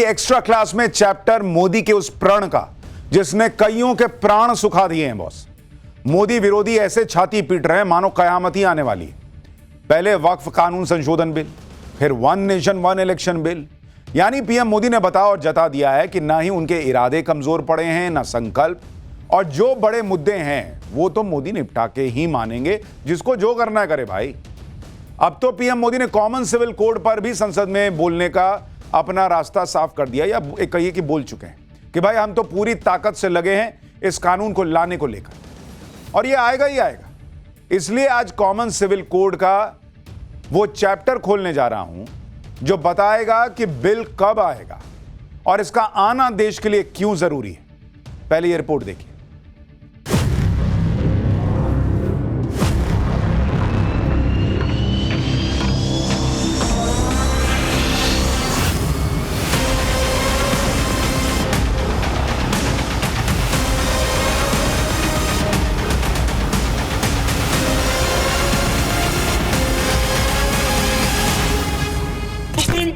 Extra class में chapter Modi के उस प्रण का जिसने कईयों के प्राण सुखा दिए हैं बॉस। मोदी विरोधी ऐसे छाती पीट रहे हैं मानो कयामत ही आने वाली है। पहले वक्फ कानून संशोधन बिल, फिर one nation one election bill. यानी पीएम मोदी ने बताया और जता दिया है कि ना ही उनके इरादे कमजोर पड़े हैं, ना संकल्प, और जो बड़े मुद्दे हैं वो तो मोदी निपटा के ही मानेंगे, जिसको जो करना है करे भाई। अब तो पीएम मोदी ने कॉमन सिविल कोड पर भी संसद में बोलने का अपना रास्ता साफ कर दिया, या कहिए कि बोल चुके हैं कि भाई हम तो पूरी ताकत से लगे हैं इस कानून को लाने को लेकर, और ये आएगा ही आएगा। इसलिए आज कॉमन सिविल कोड का वो चैप्टर खोलने जा रहा हूं जो बताएगा कि बिल कब आएगा और इसका आना देश के लिए क्यों जरूरी है। पहले ये रिपोर्ट देखिए।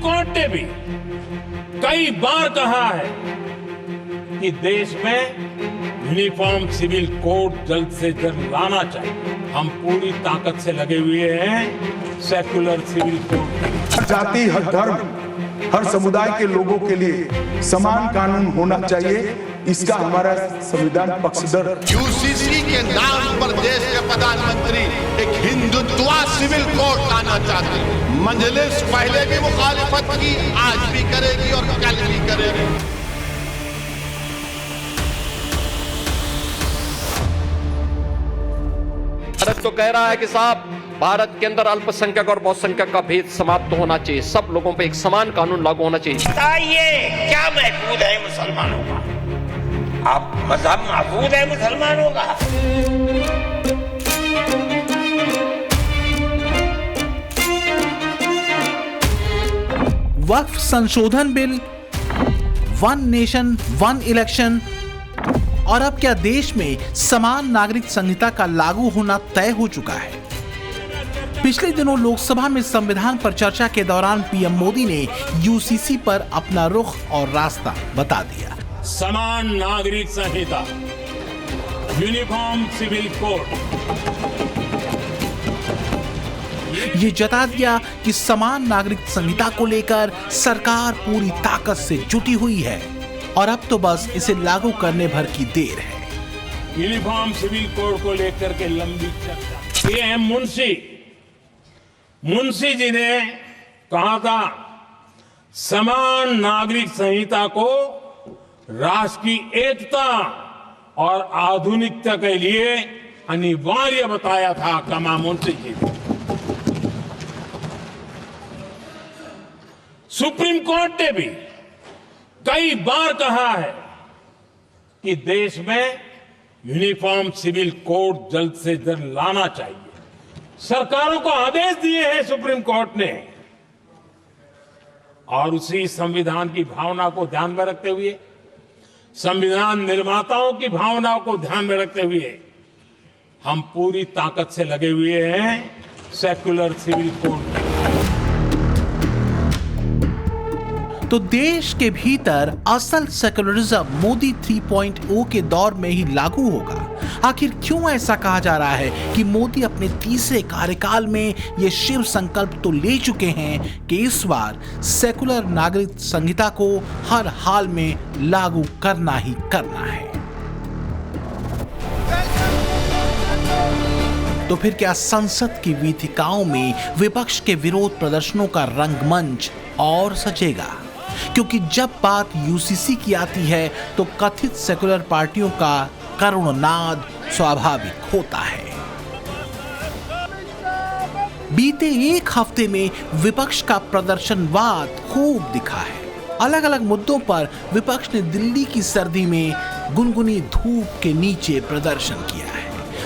कोर्ट ने भी कई बार कहा है कि देश में यूनिफॉर्म सिविल कोड जल्द से जल्द लाना चाहिए। हम पूरी ताकत से लगे हुए हैं सेक्युलर सिविल कोड। हर जाति, हर धर्म, हर समुदाय के लोगों के लिए समान कानून होना चाहिए, इसका हमारा संविधान पक्षधर। यूसीसी के नाम पर देश के प्रधानमंत्री एक हिंदुत्वा सिविल कोड लाना चाहते हैं। मजलिस पहले भी मुखालिफत की, आज भी करेगी और कल भी करेगी। भारत तो कह रहा है कि साहब भारत के अंदर अल्पसंख्यक और बहुसंख्यक का भेद समाप्त होना चाहिए, सब लोगों पे एक समान कानून लागू होना चाहिए। बताइए क्या महफूज है मुसलमानों का? आप मजहब महफूज है मुसलमानों का? वक्फ संशोधन bill, one nation one election, और अब क्या देश में समान नागरिक संहिता का लागू होना तय हो चुका है। पिछले दिनों लोकसभा में संविधान पर चर्चा के दौरान पीएम मोदी ने यूसीसी पर अपना रुख और रास्ता बता दिया। समान नागरिक संहिता, यूनिफॉर्म सिविल कोड, ये जता दिया कि समान नागरिक संहिता को लेकर सरकार पूरी ताकत से जुटी हुई है और अब तो बस इसे लागू करने भर की देर है। यूनिफॉर्म सिविल कोड को लेकर के लंबी चर्चा। ये है मुंशी जी ने कहा था समान नागरिक संहिता को राष्ट्र की एकता और आधुनिकता के लिए अनिवार्य बताया था। कमा मुंशी जी ने। सुप्रीम कोर्ट ने भी कई बार कहा है कि देश में यूनिफॉर्म सिविल कोड जल्द से जल्द लाना चाहिए। सरकारों को आदेश दिए हैं सुप्रीम कोर्ट ने, और उसी संविधान की भावना को ध्यान में रखते हुए, संविधान निर्माताओं की भावनाओं को ध्यान में रखते हुए हम पूरी ताकत से लगे हुए हैं सेक्युलर सिविल कोड। तो देश के भीतर असल सेक्युलरिज्म मोदी 3.0 के दौर में ही लागू होगा। आखिर क्यों ऐसा कहा जा रहा है कि मोदी अपने तीसरे कार्यकाल में ये शिव संकल्प तो ले चुके हैं कि इस बार सेक्युलर नागरिक संहिता को हर हाल में लागू करना ही करना है। तो फिर क्या संसद की वीथिकाओं में विपक्ष के विरोध प्रदर्शनों का रंगमंच और सजेगा? क्योंकि जब बात यूसीसी की आती है तो कथित सेकुलर पार्टियों का करुण नाद स्वाभाविक होता है। बीते एक हफ्ते में विपक्ष का प्रदर्शनवाद खूब दिखा है। अलग अलग मुद्दों पर विपक्ष ने दिल्ली की सर्दी में गुनगुनी धूप के नीचे प्रदर्शन किया है।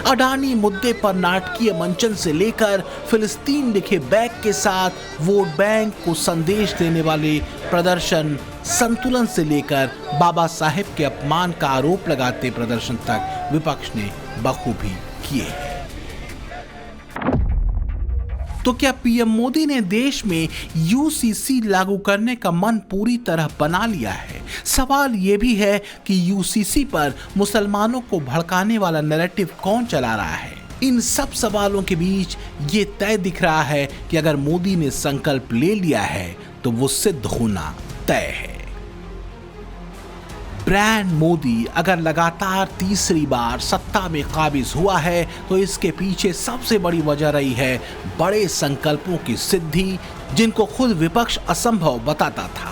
अडानी मुद्दे पर नाटकीय मंचन से लेकर फिलिस्तीन लिखे बैग के साथ वोट बैंक को संदेश देने वाले प्रदर्शन, संतुलन से लेकर बाबा साहेब के अपमान का आरोप लगाते प्रदर्शन तक विपक्ष ने बखूबी किए हैं। तो क्या पीएम मोदी ने देश में यूसीसी लागू करने का मन पूरी तरह बना लिया है? सवाल यह भी है कि यूसीसी पर मुसलमानों को भड़काने वाला नैरेटिव कौन चला रहा है? इन सब सवालों के बीच ये तय दिख रहा है कि अगर मोदी ने संकल्प ले लिया है तो वो सिद्ध होना तय है। ब्रांड मोदी अगर लगातार तीसरी बार सत्ता में काबिज हुआ है तो इसके पीछे सबसे बड़ी वजह रही है बड़े संकल्पों की सिद्धि, जिनको खुद विपक्ष असंभव बताता था।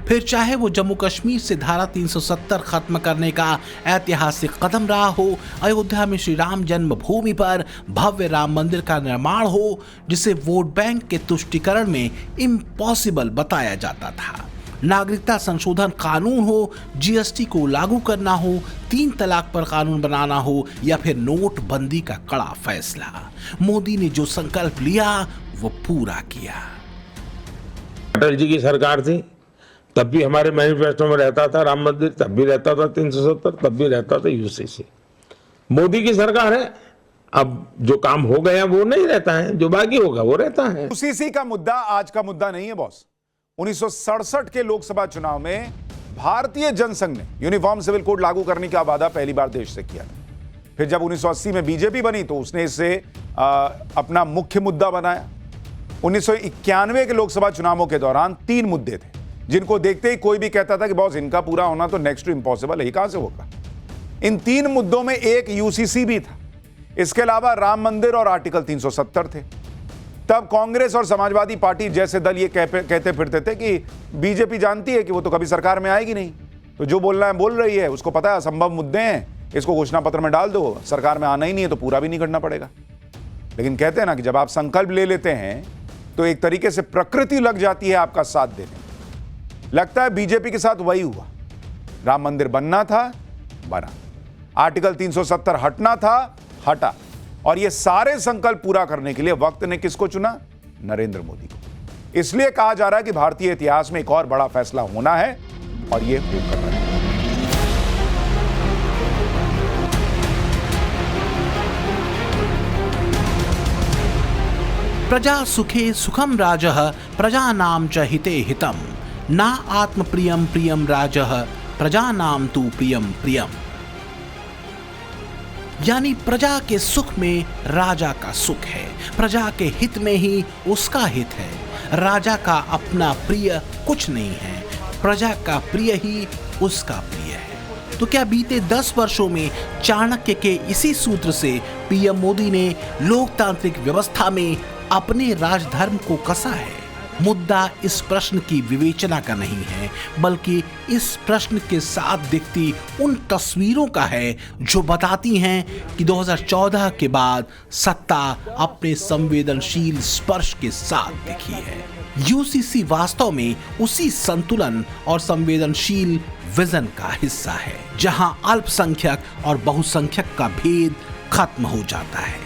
फिर चाहे वो जम्मू कश्मीर से धारा 370 खत्म करने का ऐतिहासिक कदम रहा हो, अयोध्या में श्री राम जन्मभूमि पर भव्य राम मंदिर का निर्माण हो, जिसे वोट बैंक के तुष्टीकरण में इम्पॉसिबल बताया जाता था, नागरिकता संशोधन कानून हो, जीएसटी को लागू करना हो, 3 तलाक पर कानून बनाना हो, या फिर नोटबंदी का कड़ा फैसला, मोदी ने जो संकल्प लिया वो पूरा किया। अटल जी की सरकार थी, तब भी हमारे मैनिफेस्टो में रहता था राम मंदिर, तब भी रहता था 370, तब भी रहता था यूसीसी। मोदी की सरकार है, अब जो काम हो गया वो नहीं रहता है, जो बाकी होगा वो रहता है। यूसीसी का मुद्दा आज का मुद्दा नहीं है बॉस। 1967 के लोकसभा चुनाव में भारतीय जनसंघ ने यूनिफॉर्म सिविल कोड लागू करने का वादा पहली बार देश से किया था। फिर जब 1980 में बीजेपी बनी तो उसने इसे अपना मुख्य मुद्दा बनाया। 1991 के लोकसभा चुनावों के दौरान 3 मुद्दे थे जिनको देखते ही कोई भी कहता था कि बॉस इनका पूरा होना तो नेक्स्ट टू इम्पॉसिबल है, ये कहां से होगा। इन 3 मुद्दों में एक यूसीसी भी था। इसके अलावा राम मंदिर और आर्टिकल 370 थे। तब कांग्रेस और समाजवादी पार्टी जैसे दल ये कहते फिरते थे कि बीजेपी जानती है कि वो तो कभी सरकार में आएगी नहीं, तो जो बोलना है बोल रही है, उसको पता है असंभव मुद्दे हैं, इसको घोषणा पत्र में डाल दो, सरकार में आना ही नहीं है तो पूरा भी नहीं करना पड़ेगा। लेकिन कहते हैं ना कि जब आप संकल्प ले लेते हैं तो एक तरीके से प्रकृति लग जाती है आपका साथ देने। लगता है बीजेपी के साथ वही हुआ। राम मंदिर बनना था, बना। आर्टिकल 370 हटना था, हटा। और ये सारे संकल्प पूरा करने के लिए वक्त ने किसको चुना? नरेंद्र मोदी को। इसलिए कहा जा रहा है कि भारतीय इतिहास में एक और बड़ा फैसला होना है और ये होकर रहा है। प्रजा सुखे सुखम राजः प्रजानां च हिते हितम ना आत्म प्रियम प्रियम राजः प्रजानां तु प्रियम प्रियम। यानी प्रजा के सुख में राजा का सुख है, प्रजा के हित में ही उसका हित है। राजा का अपना प्रिय कुछ नहीं है, प्रजा का प्रिय ही उसका प्रिय है। तो क्या बीते 10 वर्षों में चाणक्य के इसी सूत्र से पीएम मोदी ने लोकतांत्रिक व्यवस्था में अपने राजधर्म को कसा है? मुद्दा इस प्रश्न की विवेचना का नहीं है, बल्कि इस प्रश्न के साथ दिखती उन तस्वीरों का है जो बताती हैं कि 2014 के बाद सत्ता अपने संवेदनशील स्पर्श के साथ दिखी है। यूसीसी वास्तव में उसी संतुलन और संवेदनशील विजन का हिस्सा है, जहां अल्पसंख्यक और बहुसंख्यक का भेद खत्म हो जाता है।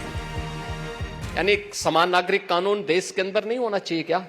यानी एक समान नागरिक कानून देश के अंदर नहीं होना चाहिए क्या?